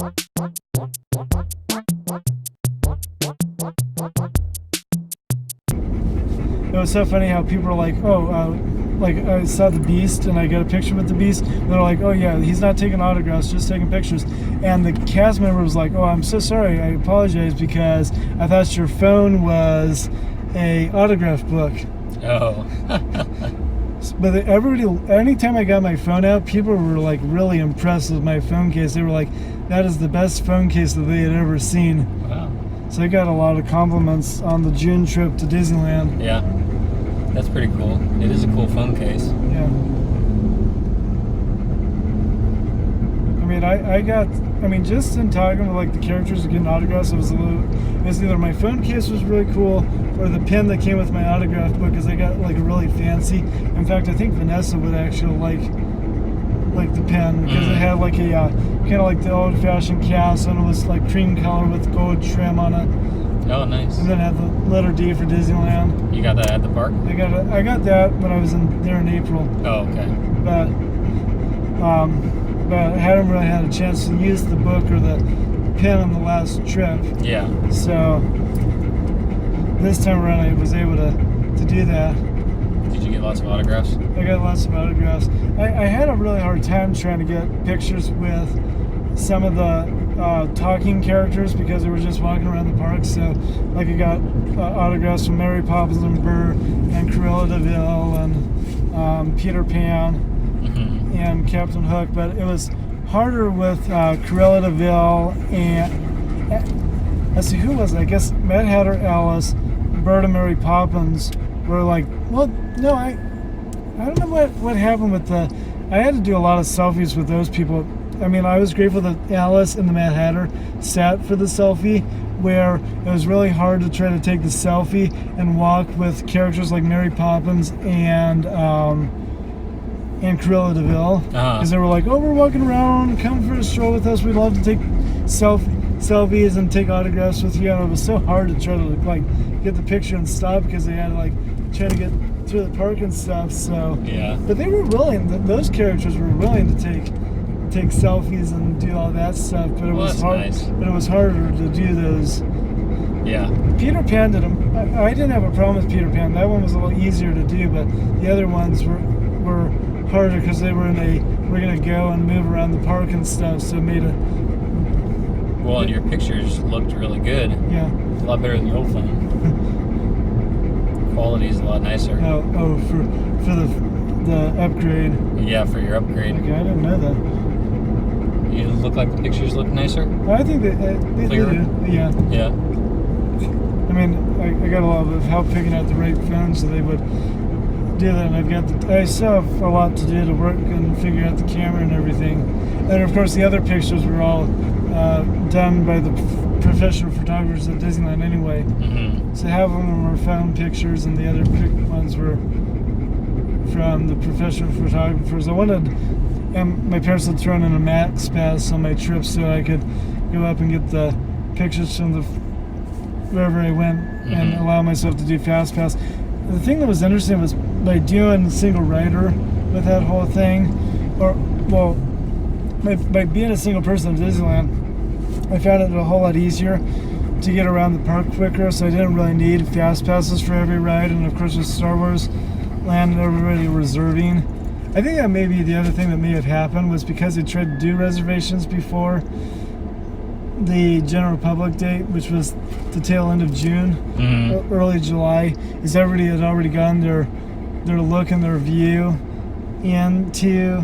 It was so funny how people were like, like I saw the Beast and I got a picture with the Beast. And they're like, oh yeah, he's not taking autographs, just taking pictures. And the cast member was like, oh, I'm so sorry, I apologize because I thought your phone was a autograph book. Oh. But everybody, anytime I got my phone out, people were like really impressed with my phone case. They were like, that is the best phone case that they had ever seen. Wow. So I got a lot of compliments on the June trip to Disneyland. Yeah. That's pretty cool. It is a cool phone case. Yeah. I mean, just in talking with like the characters and getting autographs, it was either my phone case was really cool or the pen that came with my autograph book, because I got like a really fancy. In fact, I think Vanessa would actually like the pen because it had like a kind of like the old-fashioned cast, and it was like cream color with gold trim on it. Oh, nice. And then it had the letter D for Disneyland. You got that at the park? I got that when I was there in April. Oh, okay. But I hadn't really had a chance to use the book or the pen on the last trip. Yeah. So this time around I was able to do that. Did you get lots of autographs? I got lots of autographs. I had a really hard time trying to get pictures with some of the talking characters because they were just walking around the park. So like I got autographs from Mary Poppins and Burr and Cruella de Vil and Peter Pan. Mm-hmm. And Captain Hook, but it was harder with Cruella de Vil and let's see, who was it? I guess Mad Hatter Alice, Bert and Mary Poppins were like, well, no, I don't know what happened with I had to do a lot of selfies with those people. I mean, I was grateful that Alice and the Mad Hatter sat for the selfie, where it was really hard to try to take the selfie and walk with characters like Mary Poppins and Cruella de Vil, because they were like, oh, we're walking around, come for a stroll with us, we'd love to take selfies and take autographs with you. And it was so hard to try to like get the picture and stop because they had to like try to get through the park and stuff. So yeah, but they were willing, those characters were willing to take selfies and do all that stuff, but it was hard. Nice. But it was harder to do those. Yeah. Peter Pan did them. I didn't have a problem with Peter Pan. That one was a little easier to do, but the other ones were harder because they were we're gonna go and move around the park and stuff, so it made it. Well, and your pictures looked really good. Yeah. A lot better than the old phone. Quality is a lot nicer. Oh, for the upgrade. Yeah, for your upgrade. Okay, I didn't know that. You look like the pictures look nicer? I think they do. Yeah. Yeah. I mean, I got a lot of help picking out the right phone, so they would do that, and I still have a lot to do to work and figure out the camera and everything. And of course the other pictures were all done by the professional photographers at Disneyland anyway. Mm-hmm. So half of them were phone pictures and the other ones were from the professional photographers. And my parents had thrown in a Max Pass on my trip so I could go up and get the pictures from wherever I went and allow myself to do Fast Pass. The thing that was interesting was by doing single rider with that whole thing, by being a single person at Disneyland, I found it a whole lot easier to get around the park quicker, so I didn't really need fast passes for every ride. And of course with Star Wars Land and everybody reserving, I think that maybe the other thing that may have happened was because they tried to do reservations before the general public date, which was the tail end of June, early July, is everybody had already gotten their look and their view into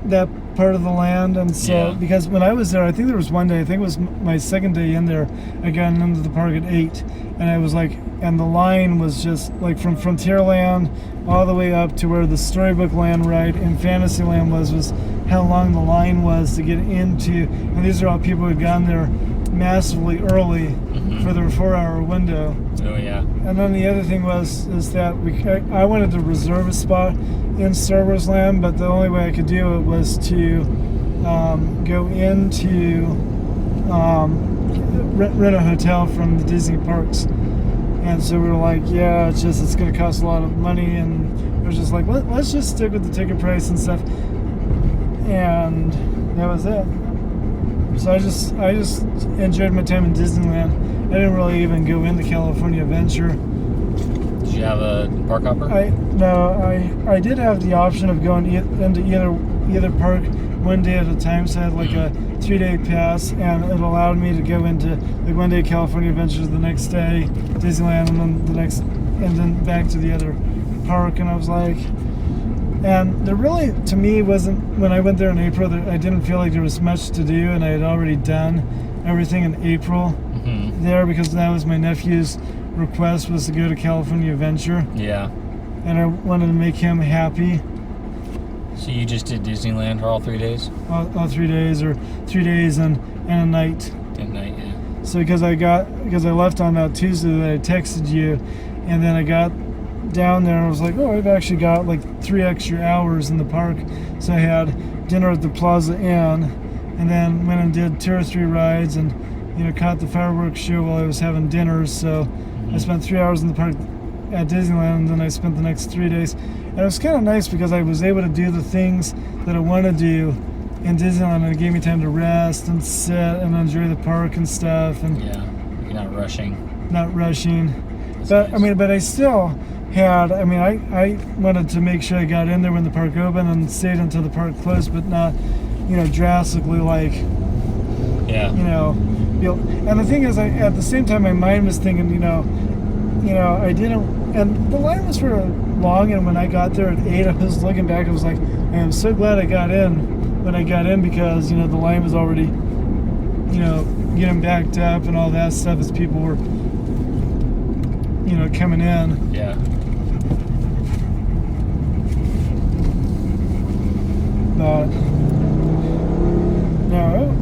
that part of the land. And so because when I was there, I think there was one day, I think it was my second day in there, I got into the park at 8, and I was like, and the line was just like from Frontierland all the way up to where the Storybook Land ride and Fantasyland was how long the line was to get into. And these are all people who had gone there massively early for their 4-hour window. Oh yeah. And then the other thing is that I wanted to reserve a spot in Star Wars Land, but the only way I could do it was to go into rent a hotel from the Disney parks. And so we were like, yeah, it's going to cost a lot of money, and it was just like, let's just stick with the ticket price and stuff. And that was it. So I just enjoyed my time in Disneyland. I didn't really even go into California Adventure. Did you have a park hopper? I did have the option of going into either park one day at a time. So I had like a 3-day pass, and it allowed me to go into like one day California Adventures, the next day Disneyland, and then back to the other park. And I was like, and there really, to me, wasn't, when I went there in April, I didn't feel like there was much to do, and I had already done everything in April there, because that was my nephew's request, was to go to California Adventure. Yeah. And I wanted to make him happy. So you just did Disneyland for all 3 days? All 3 days, or 3 days and a night. At night, yeah. So because I left on that Tuesday that I texted you, and then I got down there and I was like, oh, I've actually got like 3 extra hours in the park. So I had dinner at the Plaza Inn, and then went and did 2 or 3 rides, and caught the fireworks show while I was having dinner. So I spent 3 hours in the park at Disneyland, and then I spent the next 3 days. And it was kind of nice because I was able to do the things that I want to do in Disneyland, and it gave me time to rest and sit and enjoy the park and stuff. And yeah, you're not rushing. Not rushing. That's But nice. but I still had, I wanted to make sure I got in there when the park opened and stayed until the park closed, but not, drastically like, Yeah. And the thing is, at the same time, my mind was thinking, I didn't, and the line was for long, and when I got there at 8, I was looking back, I was like, I am so glad I got in when I got in, because, the line was already, getting backed up and all that stuff as people were, coming in. Yeah. But no,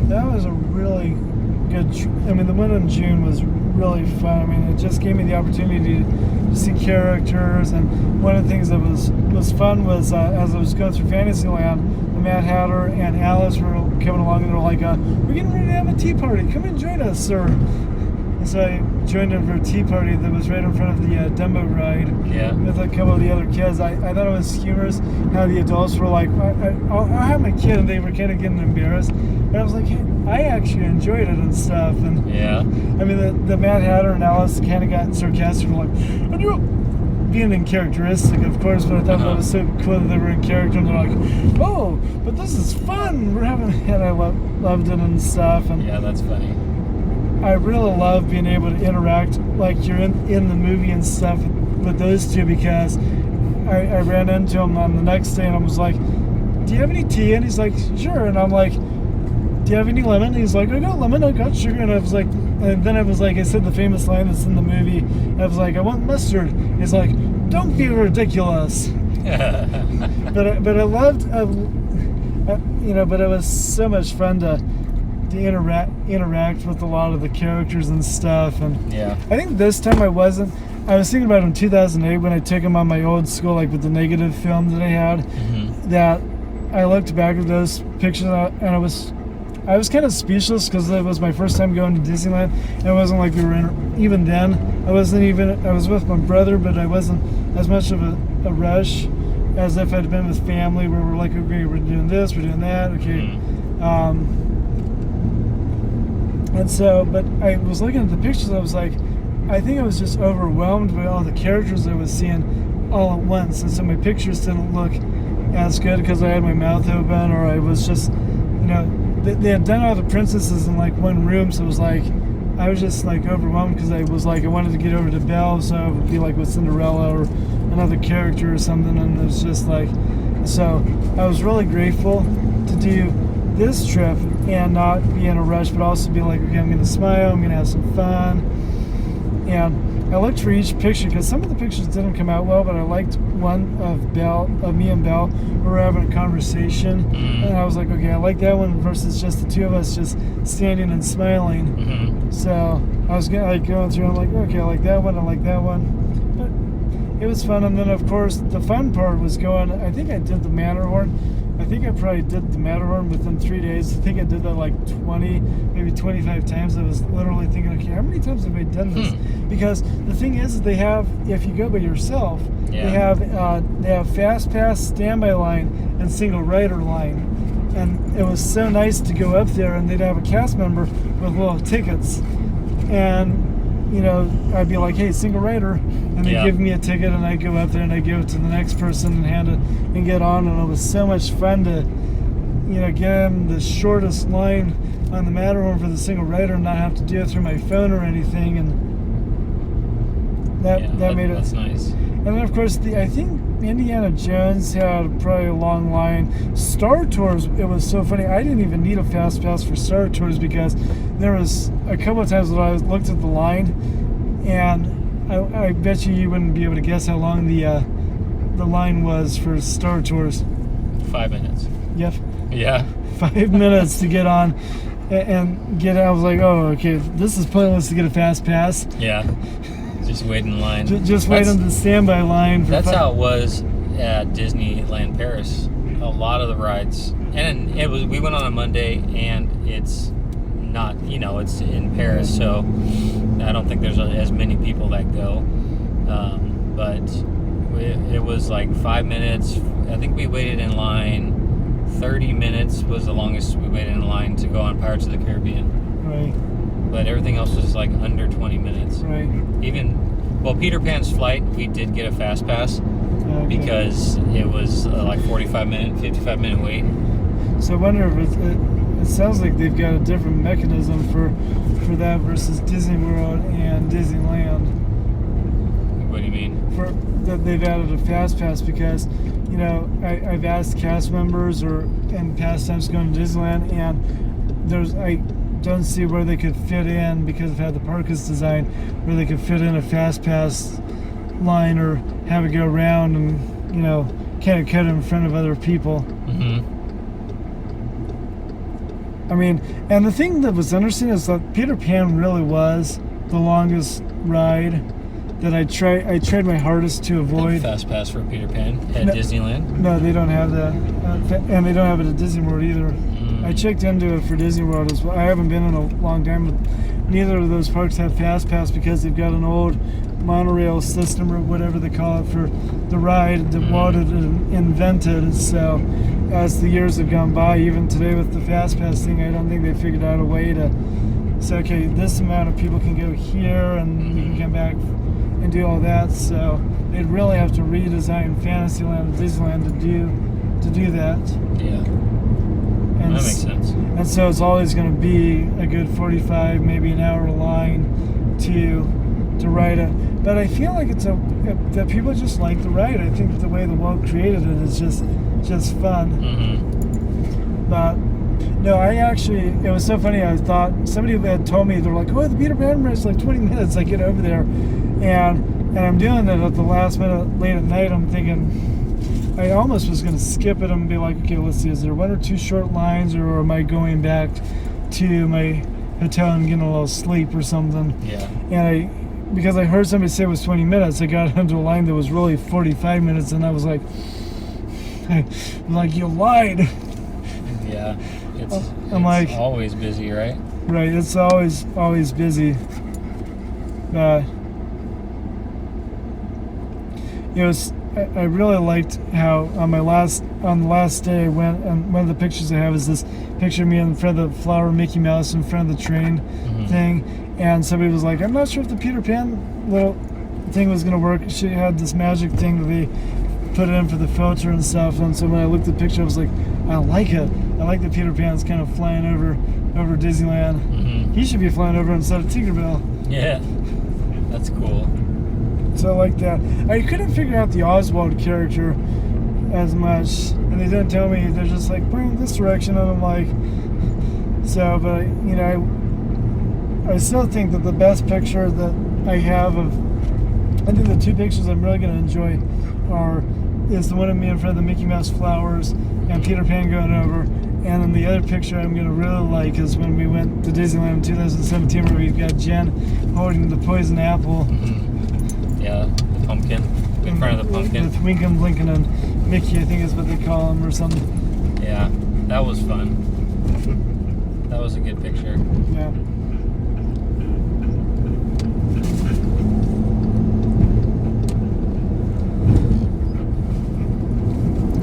that was a really good. The one in June was really fun. It just gave me the opportunity to see characters, and one of the things that was fun was as I was going through Fantasyland, the Mad Hatter and Alice were coming along, and they're like, "We're getting ready to have a tea party. Come and join us, sir." And so I joined them for a tea party that was right in front of the Dumbo ride. Yeah. With a couple of the other kids. I thought it was humorous how the adults were like, I'll have my kid, and they were kind of getting embarrassed. And I was like, hey, I actually enjoyed it and stuff. And Yeah. the Mad Hatter and Alice kind of got sarcastic, like, and you being in characteristic, of course, but I thought that was so cool that they were in character, and they're like, oh, but this is fun. We're having, and I loved it and stuff. And Yeah, that's funny. I really love being able to interact like you're in the movie and stuff with those two, because I ran into him on the next day, and I was like, do you have any tea? And he's like, sure. And I'm like, do you have any lemon? And he's like, I got lemon, I got sugar. And I was like, and then I was like, I said the famous line that's in the movie. I was like, I want mustard. He's like, don't be ridiculous. But I loved, but it was so much fun to interact with a lot of the characters and stuff. And Yeah. I think this time I was thinking about in 2008 when I took him on my old school, like with the negative film that I had, that I looked back at those pictures, and I was kind of speechless, because it was my first time going to Disneyland, and it wasn't like we were in, even then, I was with my brother, but I wasn't as much of a rush as if I'd been with family, where we're like, okay, we're doing this, we're doing that, okay. And so, but I was looking at the pictures, I was like, I think I was just overwhelmed by all the characters I was seeing all at once, and so my pictures didn't look as good because I had my mouth open, or I was just, they had done all the princesses in like one room, so it was like, I was just like overwhelmed, because I was like, I wanted to get over to Belle, so it would be like with Cinderella or another character or something, and it was just like, so I was really grateful to do this trip and not be in a rush, but also be like, okay, I'm going to smile, I'm going to have some fun. And I looked for each picture, because some of the pictures didn't come out well, but I liked one of me and Belle, where we were having a conversation, and I was like, okay, I like that one versus just the two of us just standing and smiling. So I was going through, I'm like, okay, I like that one, but it was fun. And then of course the fun part was going, I think I did the Matterhorn. I think I probably did the Matterhorn within 3 days. I think I did that like 20, maybe 25 times. I was literally thinking, okay, how many times have I done this? Because the thing is they have, if you go by yourself, they have fast pass, standby line, and single rider line. And it was so nice to go up there, and they'd have a cast member with little tickets. And, you know, I'd be like, hey, single rider. And they'd give me a ticket, and I'd go up there, and I'd give it to the next person and hand it and get on. And it was so much fun to, you know, get in the shortest line on the Matterhorn for the single rider and not have to do it through my phone or anything. And that made it. That's nice. And then, of course, I think Indiana Jones had probably a long line. Star Tours, it was so funny. I didn't even need a fast pass for Star Tours because there was a couple of times when I looked at the line, and I bet you wouldn't be able to guess how long the line was for Star Tours. 5 minutes. Yep. Yeah. 5 minutes to get on and get out. I was like, oh, okay, this is pointless to get a fast pass. Yeah. Just wait in line. Just wait on the standby line. That's how it was at Disneyland Paris. A lot of the rides, and it was. We went on a Monday, and it's not. You know, it's in Paris, so I don't think there's as many people that go. But it was like 5 minutes. I think we waited in line. 30 minutes was the longest we waited in line to go on Pirates of the Caribbean. Right. But everything else was like under 20 minutes. Right. Peter Pan's flight, we did get a fast pass because it was like 55 minute wait. So I wonder if it sounds like they've got a different mechanism for that versus Disney World and Disneyland. What do you mean? For that they've added a fast pass because, you know, I've asked cast members or in past times going to Disneyland, and I don't see where they could fit in because of how the park is designed, where they could fit in a fast pass line or have it go around and, you know, kind of cut it in front of other people. Mm-hmm. I mean, and the thing that was interesting is that Peter Pan really was the longest ride that I tried my hardest to avoid. Fast pass for Peter Pan at Disneyland? No, they don't have that. And they don't have it at Disney World either. I checked into it for Disney World as well. I haven't been in a long time, but neither of those parks have Fast Pass because they've got an old monorail system or whatever they call it for the ride that Walt had invented. So as the years have gone by, even today with the Fast Pass thing, I don't think they figured out a way to say, okay, this amount of people can go here and you can come back and do all that. So they'd really have to redesign Fantasyland and Disneyland to do that. Yeah. And that makes sense. And so it's always going to be a good 45, maybe an hour line to ride it. But I feel like that people just like the ride. I think the way the Walt created it is just fun. Mm-hmm. But no, it was so funny. I thought somebody had told me, they're like, oh, the Peter Pan ride is like 20 minutes. I get over there, and I'm doing it at the last minute, late at night. I'm thinking, I almost was going to skip it and be like, okay, let's see, is there one or two short lines, or am I going back to my hotel and getting a little sleep or something? Yeah. And because I heard somebody say it was 20 minutes, I got into a line that was really 45 minutes, and I was like, you lied. Yeah. It's always busy, right? Right, it's always busy. I really liked how on the last day I went, and one of the pictures I have is this picture of me in front of the flower Mickey Mouse in front of the train thing, and somebody was like, I'm not sure if the Peter Pan little thing was going to work. She had this magic thing that they put it in for the filter and stuff, and so when I looked at the picture I was like, I like it. I like that Peter Pan's kind of flying over Disneyland. Mm-hmm. He should be flying over instead of Tinkerbell. Yeah, that's cool. So I like that. I couldn't figure out the Oswald character as much, and they didn't tell me. They're just like, point in this direction, and I'm like, so. But you know, I still think that the best picture that I have I think the two pictures I'm really going to enjoy is the one of me in front of the Mickey Mouse flowers and Peter Pan going over, and then the other picture I'm going to really like is when we went to Disneyland in 2017, where we've got Jen holding the poison apple. Yeah, the pumpkin. In front of the pumpkin. With Winkum, Blinkum, and Mickey, I think is what they call him, or something. Yeah, that was fun. That was a good picture. Yeah.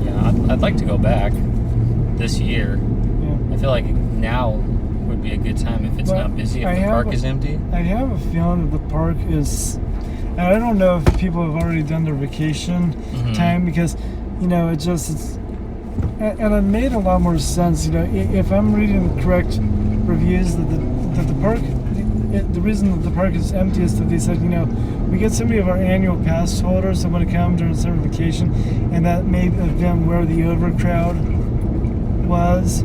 Yeah, I'd like to go back this year. now would be a good time if it's Well, not busy, if I the have park a- is empty. I have a feeling that the park is, and I don't know if people have already done their vacation time, because, it's, and it made a lot more sense, if I'm reading the correct reviews, that the park, the reason that the park is empty is that they said, we get so many of our annual pass holders that want to come during summer vacation, and that may have been where the overcrowd was.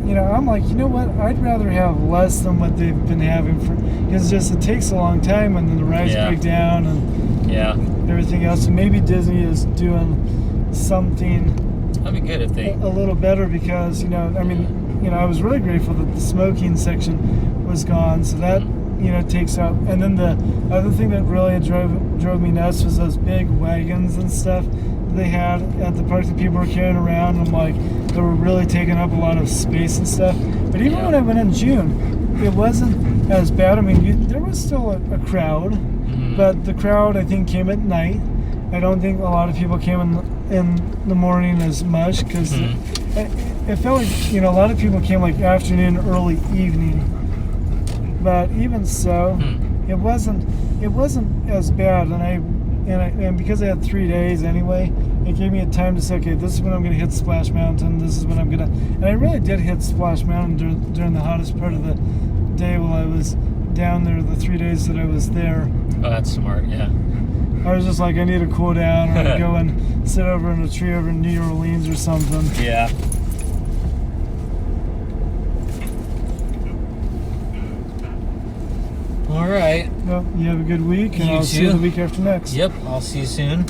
And I'm like, you know what? I'd rather have less than what they've been having because it takes a long time, and then the rides break down and everything else. And maybe Disney is doing something. That'd be good if they a little better, because I was really grateful that the smoking section was gone, so that takes out. And then the other thing that really drove me nuts was those big wagons and stuff they had at the park that people were carrying around. I'm like, they were really taking up a lot of space and stuff. But even when I went in June, it wasn't as bad. I mean, there was still a crowd, but the crowd, I think, came at night. I don't think a lot of people came in the morning as much, because it felt like a lot of people came like afternoon, early evening. But even so, it wasn't as bad. And because I had 3 days anyway, it gave me a time to say, okay, this is when I'm going to hit Splash Mountain. This is when I'm going to, and I really did hit Splash Mountain during the hottest part of the day while I was down there. The 3 days that I was there. Oh, that's smart. Yeah. I was just like, I need to cool down, or I'd go and sit over in a tree over in New Orleans or something. Yeah. All right. Well, you have a good week, and You I'll see you too. the week after next. Yep. I'll see you soon.